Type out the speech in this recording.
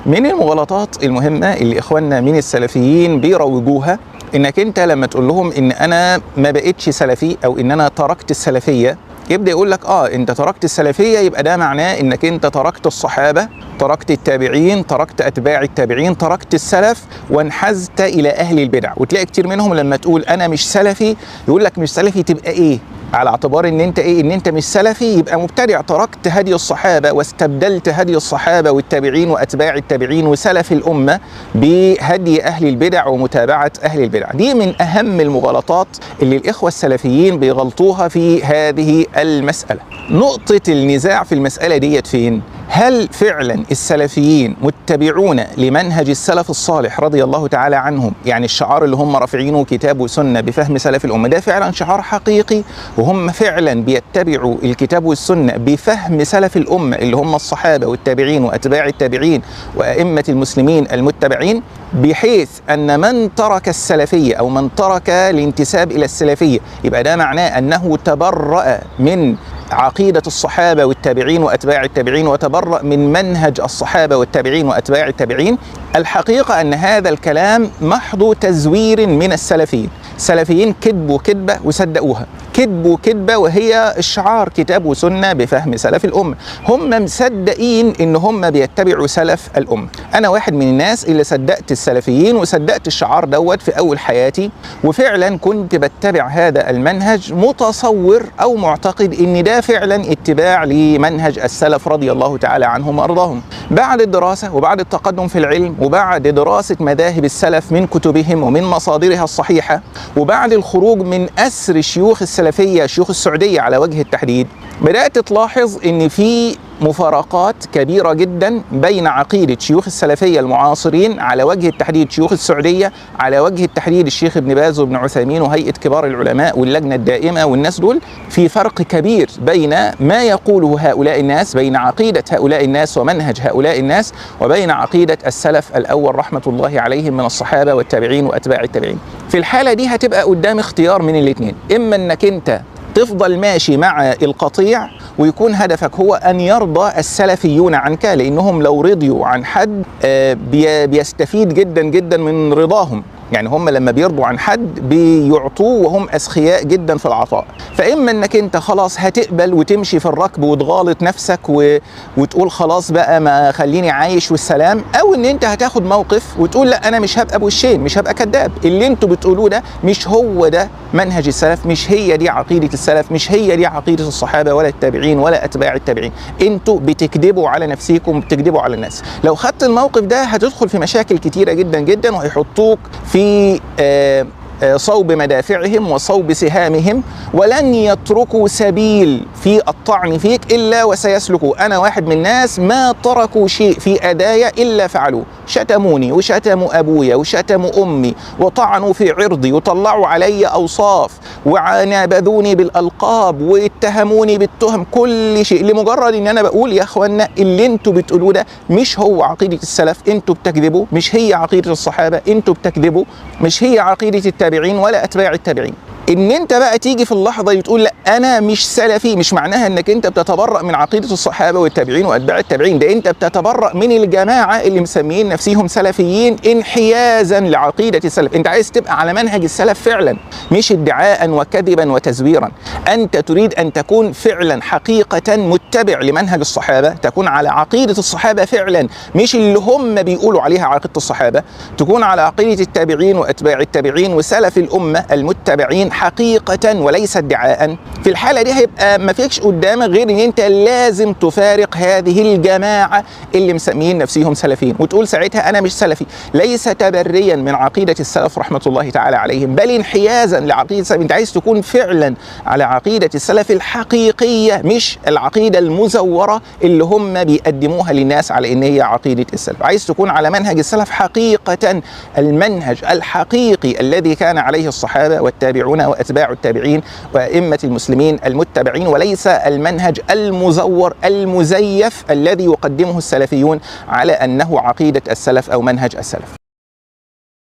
من المغالطات المهمة اللي إخواننا من السلفيين بيروجوها، إنك أنت لما تقول لهم إن أنا ما بقتش سلفي أو إن أنا تركت السلفية، يبدأ يقول لك أنت تركت السلفية، يبقى ده معناه إنك أنت تركت الصحابة، تركت التابعين، تركت أتباع التابعين، تركت السلف وانحزت إلى أهل البدع. وتلاقي كتير منهم لما تقول أنا مش سلفي يقول لك مش سلفي تبقى إيه؟ على اعتبار ان انت ان انت مش سلفي يبقى مبتدع، تركت هدي الصحابه واستبدلت هدي الصحابه والتابعين واتباع التابعين وسلف الامه بهدي اهل البدع ومتابعه اهل البدع. دي من اهم المغالطات اللي الاخوه السلفيين بيغلطوها في هذه المساله. نقطه النزاع في المساله ديت فين؟ هل فعلا السلفيين متبعون لمنهج السلف الصالح رضي الله تعالى عنهم؟ يعني الشعار اللي هم رافعينه كتاب وسنة بفهم سلف الأمة ده فعلا شعار حقيقي، وهم فعلا بيتبعوا الكتاب والسنة بفهم سلف الأمة اللي هم الصحابة والتابعين وأتباع التابعين وأئمة المسلمين المتبعين، بحيث أن من ترك السلفية أو من ترك الانتساب إلى السلفية يبقى ده معناه أنه تبرأ من عقيدة الصحابة والتابعين وأتباع التابعين وتبرأ من منهج الصحابة والتابعين وأتباع التابعين. الحقيقة أن هذا الكلام محض تزوير من السلفيين. السلفيين كذبوا كذبة وصدقوها، كذبوا كذبة وهي الشعار كتاب وسنة بفهم سلف الأمة. هم مصدقين إن هم بيتبعوا سلف الأمة. أنا واحد من الناس اللي صدقت السلفيين وصدقت الشعار دوت في أول حياتي، وفعلا كنت بتبع هذا المنهج متصور أو معتقد إن ده فعلا اتباع لمنهج السلف رضي الله تعالى عنهم وأرضاهم. بعد الدراسة وبعد التقدم في العلم وبعد دراسة مذاهب السلف من كتبهم ومن مصادرها الصحيحة، وبعد الخروج من أسر شيوخ السلفية شيوخ السعودية على وجه التحديد، بدأت تلاحظ إن في مفارقات كبيرة جدا بين عقيدة شيوخ السلفية المعاصرين على وجه التحديد شيوخ السعودية، على وجه التحديد الشيخ ابن باز وابن عثيمين وهيئة كبار العلماء واللجنة الدائمة والناس دول. في فرق كبير بين ما يقوله هؤلاء الناس، بين عقيدة هؤلاء الناس ومنهج هؤلاء الناس، وبين عقيدة السلف الأول رحمة الله عليهم من الصحابة والتابعين وأتباع التابعين. في الحالة دي هتبقى قدام اختيار من الاثنين، إما أنك أنت تفضل ماشي مع القطيع ويكون هدفك هو أن يرضى السلفيون عنك، لأنهم لو رضيوا عن حد بيستفيد جدا جدا من رضاهم. يعني هم لما بيرضوا عن حد بيعطوه وهم أسخياء جدا في العطاء. فإما أنك أنت خلاص هتقبل وتمشي في الركب وتغالط نفسك وتقول خلاص بقى ما خليني عايش والسلام، أو أن أنت هتاخد موقف وتقول لا أنا مش هبقى بوشين، مش هبقى كذاب، اللي أنتوا بتقولوه ده مش هو ده منهج السلف، مش هي دي عقيدة السلف، مش هي دي عقيدة الصحابة ولا التابعين ولا أتباع التابعين، أنتوا بتكذبوا على نفسكم بتكذبوا على الناس. لو خدت الموقف ده هتدخل في مشاكل كتيرة جدا جدا، وهيحطوك في صوب مدافعهم وصوب سهامهم، ولن يتركوا سبيل في الطعن فيك إلا وسيسلكوا. أنا واحد من الناس ما تركوا شيء في أدايا إلا فعلوه، شتموني وشتموا أبويا وشتموا أمي وطعنوا في عرضي وطلعوا علي أوصاف ونابذوني بالألقاب واتهموني بالتهم، كل شيء لمجرد إن أنا بقول يا أخوانا اللي أنتوا بتقولوه ده مش هو عقيدة السلف، أنتوا بتكذبوا، مش هي عقيدة الصحابة، أنتوا بتكذبوا، مش هي عقيدة التابعين ولا أتباع التابعين. ان انت بقى تيجي في اللحظه دي تقول لا انا مش سلفي، مش معناها انك انت بتتبرأ من عقيده الصحابه والتابعين واتباع التابعين، ده انت بتتبرأ من الجماعه اللي مسميين نفسهم سلفيين انحيازا لعقيده السلف. انت عايز تبقى على منهج السلف فعلا، مش ادعاء وكذبا وتزويرا. انت تريد ان تكون فعلا حقيقه متبع لمنهج الصحابه، تكون على عقيده الصحابه فعلا، مش اللي هم بيقولوا عليها عقيده الصحابه، تكون على عقيده التابعين واتباع التابعين وسلف الامه المتبعين حقيقة وليس ادعاء. في الحالة دي هيبقى ما فيكش قدامك غير ان انت لازم تفارق هذه الجماعة اللي مسميين نفسهم سلفيين، وتقول ساعتها انا مش سلفي، ليس تبريا من عقيدة السلف رحمة الله تعالى عليهم، بل انحيازا لعقيدة السلف. انت عايز تكون فعلا على عقيدة السلف الحقيقية، مش العقيدة المزورة اللي هم بيقدموها للناس على ان هي عقيدة السلف. عايز تكون على منهج السلف حقيقة، المنهج الحقيقي الذي كان عليه الصحابة والتابعون وأتباع التابعين وأئمة المسلمين المتبعين، وليس المنهج المزور المزيف الذي يقدمه السلفيون على أنه عقيدة السلف أو منهج السلف.